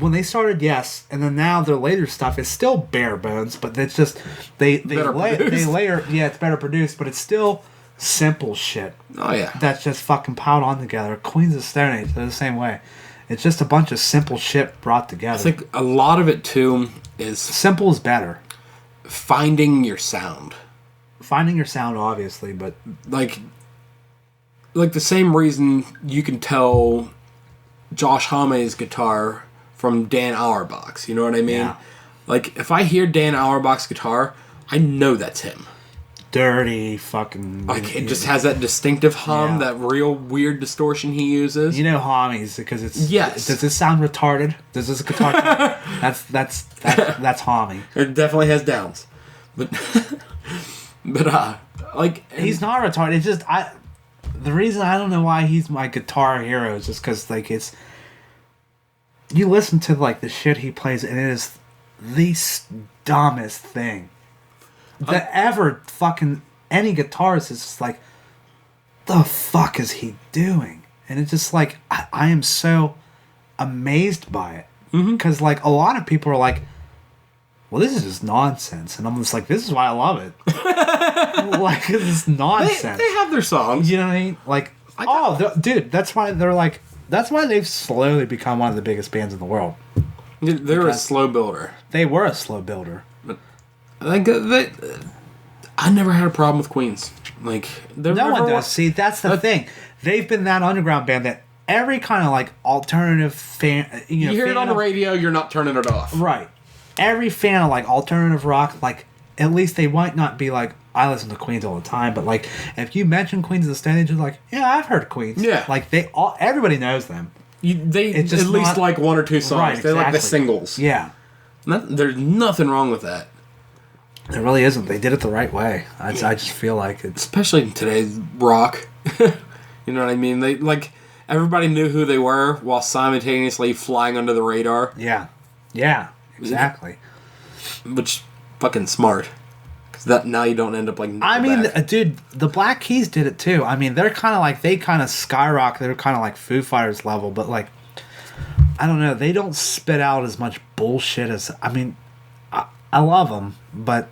When they started, yes, and then now their later stuff is still bare bones, but it's just they layer. Yeah, it's better produced, but it's still simple shit. Oh yeah, that's just fucking piled on together. Queens of Stone Age, they're the same way. It's just a bunch of simple shit brought together. I think a lot of it too is simple is better. Finding your sound. Finding your sound, obviously, but like the same reason you can tell Josh Homme's guitar from Dan Auerbach's, you know what I mean? Yeah. Like, if I hear Dan Auerbach's guitar, I know that's him. dirty fucking... Like, it just has that distinctive hum, that real weird distortion he uses. You know Hommies, because it's... Yes. Does this sound retarded? Does this guitar... that's Homie. It definitely has downs. But, like... He's not retarded. It's just, the reason I don't know why he's my guitar hero is just because, like, it's... You listen to, like, the shit he plays, and it is the dumbest thing that ever fucking any guitarist is just like, the fuck is he doing? And it's just like, I am so amazed by it. Because, like, a lot of people are like, well, this is just nonsense. And I'm just like, this is why I love it. Like, it's nonsense. They have their songs. You know what I mean? Like, dude, that's why they're like, that's why they've slowly become one of the biggest bands in the world. They're a slow builder. They were a slow builder. But like, I never had a problem with Queens. Like, no one does. See, that's the thing. They've been that underground band that every kind of like alternative fan, you hear it on the radio, you're not turning it off. Right. Every fan of like alternative rock, like at least they might not be like, I listen to Queens all the time, but like if you mention Queens of the Stone Age, you're like, yeah, I've heard Queens. Yeah. Like everybody knows them. They at least like one or two songs. Right, They're like the exactly. singles. Yeah. There's nothing wrong with that. There really isn't. They did it the right way. I just feel like it's... Especially in today's rock. You know what I mean? They like everybody knew who they were while simultaneously flying under the radar. Yeah. Yeah. Exactly. Which fucking smart. Because that now you don't end up like Nickelback. I mean, dude, the Black Keys did it too. I mean, they're kind of like, they kind of skyrocket. They're kind of like Foo Fighters level, but like, I don't know. They don't spit out as much bullshit as, I mean, I love them, but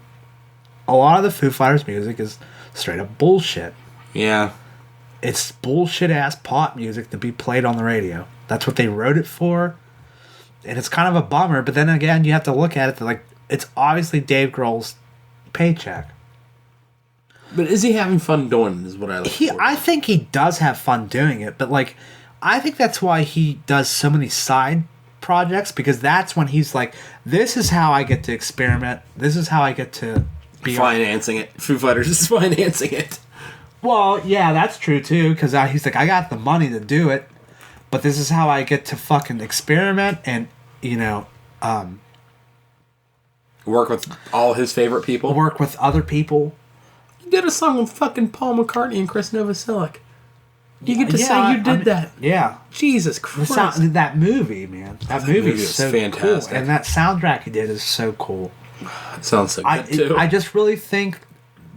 a lot of the Foo Fighters music is straight up bullshit. Yeah. It's bullshit ass pop music to be played on the radio. That's what they wrote it for. And it's kind of a bummer, but then again, you have to look at it like, it's obviously Dave Grohl's paycheck. But is he having fun doing it, is what I look for. I think he does have fun doing it, but like, I think that's why he does so many side projects, because that's when he's like, this is how I get to experiment. This is how I get to be financing it. Foo Fighters is financing it. Well, yeah, that's true too, because he's like, I got the money to do it, but this is how I get to fucking experiment and, you know, work with all his favorite people. Work with other people. You did a song with fucking Paul McCartney and Chris Novoselic. You get to say you did that. Yeah. Jesus Christ. That movie, man. That movie is so fantastic. Cool. And that soundtrack he did is so cool. It sounds so good, too. I just really think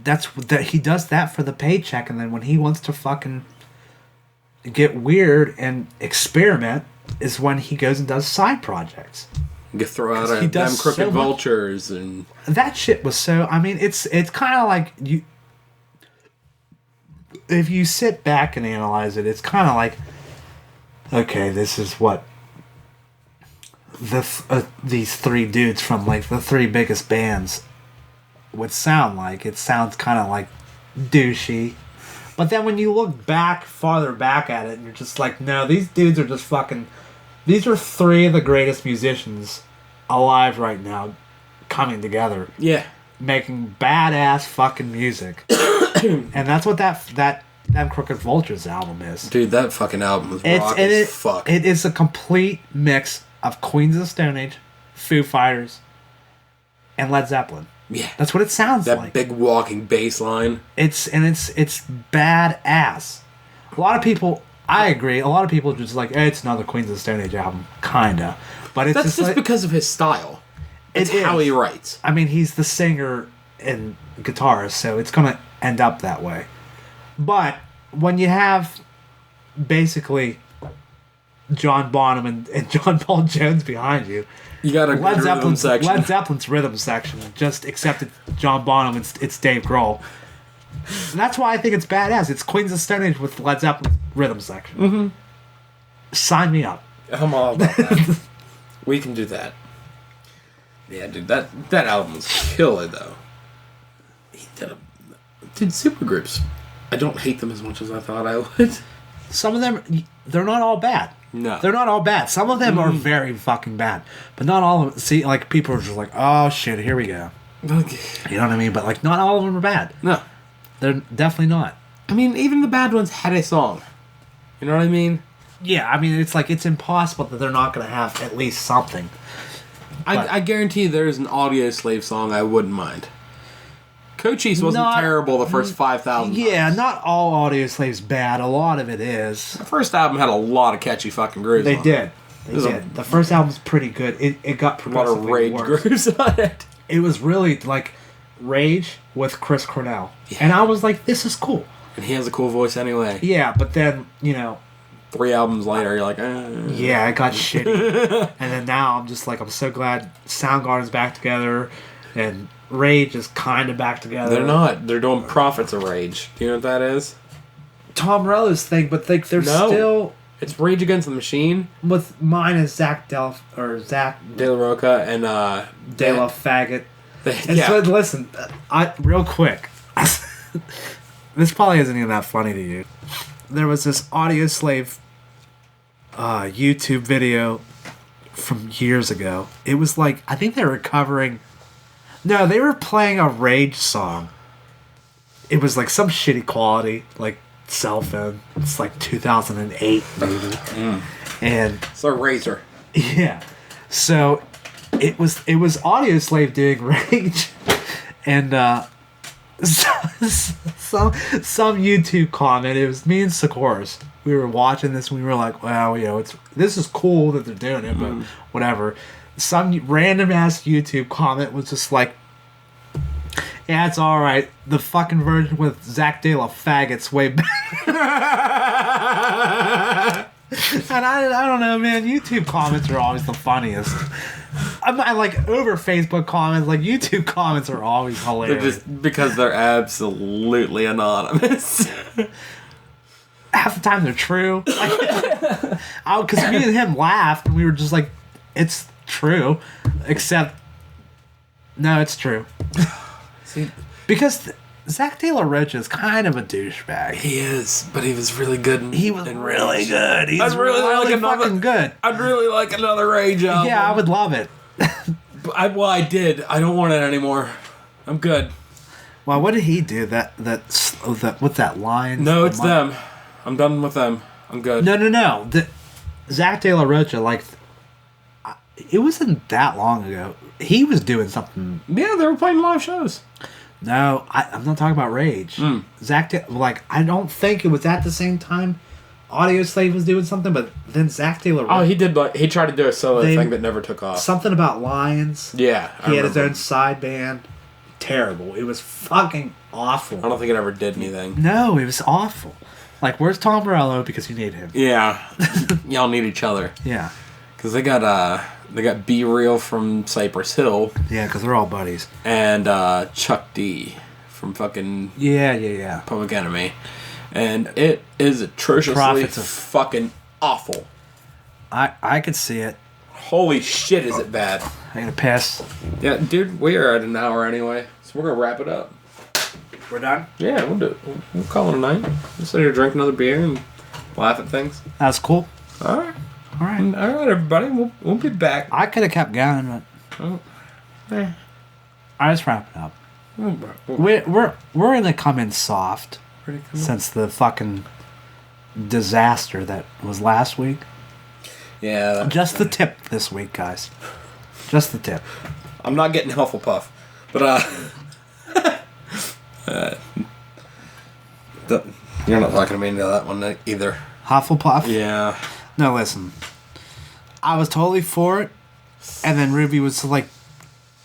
that he does that for the paycheck, and then when he wants to fucking get weird and experiment is when he goes and does side projects. You can throw out them Crooked Vultures and... That shit was so... I mean, it's kind of like... If you sit back and analyze it, it's kind of like, okay, this is what these three dudes from like the three biggest bands would sound like. It sounds kind of like douchey. But then when you look farther back at it, and you're just like, no, these dudes are just fucking... These are three of the greatest musicians alive right now coming together. Yeah. Making badass fucking music. And that's what that Crooked Vultures album is. Dude, that fucking album is rock as fuck. It is a complete mix of Queens of the Stone Age, Foo Fighters, and Led Zeppelin. Yeah. That's what it sounds like. That big walking bass line. It's badass. A lot of people, I agree, a lot of people are just like, hey, it's another Queens of the Stone Age album. Kinda. But it's just like, because of his style. It's how he writes. I mean, he's the singer and guitarist, so it's going to end up that way. But when you have basically John Bonham and John Paul Jones behind you, you got a rhythm section. Led Zeppelin's rhythm section just accepted John Bonham. It's Dave Grohl. And that's why I think it's badass. It's Queens of Stone Age with Led Zeppelin's rhythm section. Mm-hmm. Sign me up. I'm all about that. We can do that. Yeah, dude, that album was killer, though. Dude, supergroups. I don't hate them as much as I thought I would. Some of them, they're not all bad. No. They're not all bad. Some of them are very fucking bad. But not all of them. See, like, people are just like, oh, shit, here we go. Okay. You know what I mean? But, like, not all of them are bad. No. They're definitely not. I mean, even the bad ones had a song. You know what I mean? Yeah, I mean, it's like, it's impossible that they're not going to have at least something. I guarantee there's an Audio Slave song I wouldn't mind. Cochise wasn't terrible the first 5,000 Yeah, times. not all Audio Slave's bad. A lot of it is. The first album had a lot of catchy fucking grooves They on did. They There's did. The first album's pretty good. It got it. A lot of progressively rage worse. grooves on it. It was really like Rage with Chris Cornell. Yeah. And I was like, this is cool. And he has a cool voice anyway. Yeah, but then, you know... 3 albums later, you're like, Yeah, it got shitty. And then now I'm just like, I'm so glad Soundgarden's back together and Rage is kind of back together. They're not. They're doing Prophets of Rage. Do you know what that is? Tom Morello's thing, but they're still... It's Rage Against the Machine. With mine is Zach De La Roca and De La Faggot. And yeah. so, listen, real quick. This probably isn't even that funny to you. There was this Audio Slave YouTube video from years ago. It was like, I think they were covering... No, they were playing a Rage song. It was like some shitty quality, like cell phone. It's like 2008, maybe. And... So Razor. Yeah. So it was Audio Slave doing Rage, and some YouTube comment. It was me and Sikoris. We were watching this and we were like, well, you know, this is cool that they're doing it, but whatever. Some random ass YouTube comment was just like, yeah, it's alright. The fucking version with Zach De La Faggot's way better. And I don't know, man. YouTube comments are always the funniest. I like over Facebook comments, like YouTube comments are always hilarious. They're just because they're absolutely anonymous. Half the time they're true. Because me and him laughed and we were just like, it's true. Except, no, it's true. See, because Zach De La Rocha is kind of a douchebag. he is, but he was really good. He was really good. He's really fucking good. I'd really like another Rage album. Yeah, I would love it. I did. I don't want it anymore. I'm good. Well, what did he do? That what's that line? No, it's them. I'm done with them. I'm good. No. Zach De La Rocha, like, it wasn't that long ago. He was doing something. Yeah, they were playing live shows. No, I'm not talking about Rage. I don't think it was at the same time Audio Slave was doing something, but then Zach De La Rocha. Oh, he did. He tried to do a solo thing that never took off. Something about Lions. Yeah, He had his own side band. Terrible. It was fucking awful. I don't think it ever did anything. No, it was awful. Like, where's Tom Morello? Because you need him. Yeah, y'all need each other. Yeah. Because they got Be Real from Cypress Hill. Yeah, because they're all buddies. And Chuck D from fucking Yeah. Public Enemy. And it is atrociously fucking awful. I could see it. Holy shit, is it bad. I gotta piss. Yeah, dude, we are at an hour anyway. So we're going to wrap it up. We're done? Yeah, we'll do it. We'll call it a night. We'll sit here, drink another beer, and laugh at things. That's cool. All right. All right. All right, everybody. We'll be back. I could have kept going, but... Oh. All right, let's wrap it up. We're gonna come in soft since the fucking disaster that was last week. Yeah. Just the tip this week, guys. Just the tip. I'm not getting Hufflepuff, but you're not talking me into that one either. Hufflepuff? Yeah. No, listen. I was totally for it, and then Ruby was like,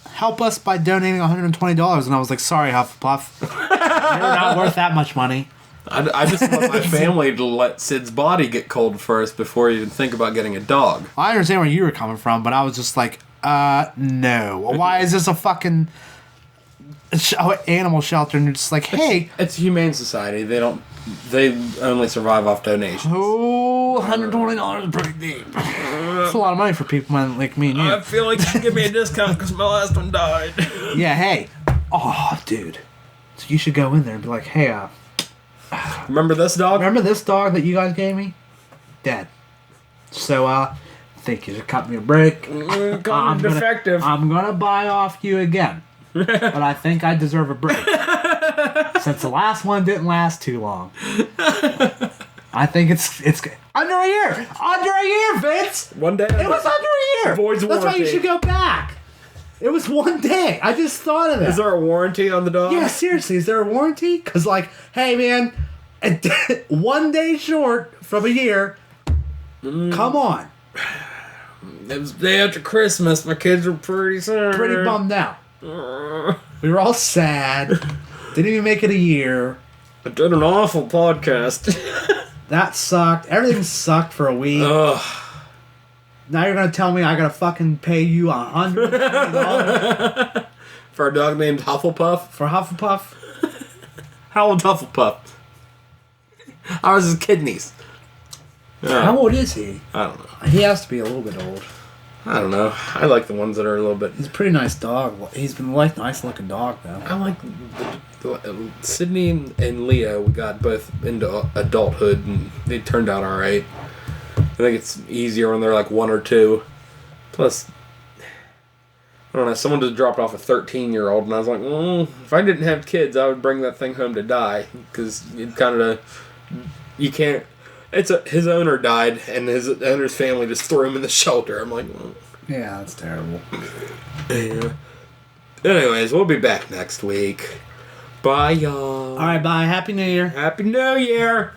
help us by donating $120, and I was like, sorry, Hufflepuff. You're not worth that much money. I just want my family to let Sid's body get cold first before you even think about getting a dog. I understand where you were coming from, but I was just like, no. Why is this a fucking animal shelter? And you're just like, hey. It's a humane society. They only survive off donations. Oh, $120 is pretty deep. It's a lot of money for people like me and you. I feel like you should give me a discount because my last one died. Yeah, hey. Oh, dude. So you should go in there and be like, hey, remember this dog? remember this dog that you guys gave me? Dead. So, I think you should cut me a break. I'm defective. I'm gonna buy off you again. But I think I deserve a break. Since the last one didn't last too long. I think it's under a year. Under a year, Vince. One day. It was under a year. Void's That's why you should go back. It was one day. I just thought of that. Is there a warranty on the dog? Yeah, seriously. Is there a warranty? Because, like, hey, man, 1 day short from a year. Come on. It was the day after Christmas. My kids were pretty sad. Pretty bummed out. We were all sad. Didn't even make it a year. I did an awful podcast. That sucked. Everything sucked for a week. Ugh. Now you're gonna tell me I gotta fucking pay you $100 For a dog named Hufflepuff? for Hufflepuff? How old Hufflepuff? How was his kidneys? How old is he? I don't know. He has to be a little bit old. I don't know. I like the ones that are a little bit... He's a pretty nice dog. He's been like nice looking dog though. I like Sydney and Leo. We got both into adulthood, and they turned out all right. I think it's easier when they're like 1 or 2. Plus, I don't know. Someone just dropped off a 13-year-old, and I was like, if I didn't have kids, I would bring that thing home to die, because it kind of you can't. His owner died, and his owner's family just threw him in the shelter. I'm like, yeah, that's terrible. Yeah. Anyways, we'll be back next week. Bye, y'all. All right, bye. Happy New Year. Happy New Year.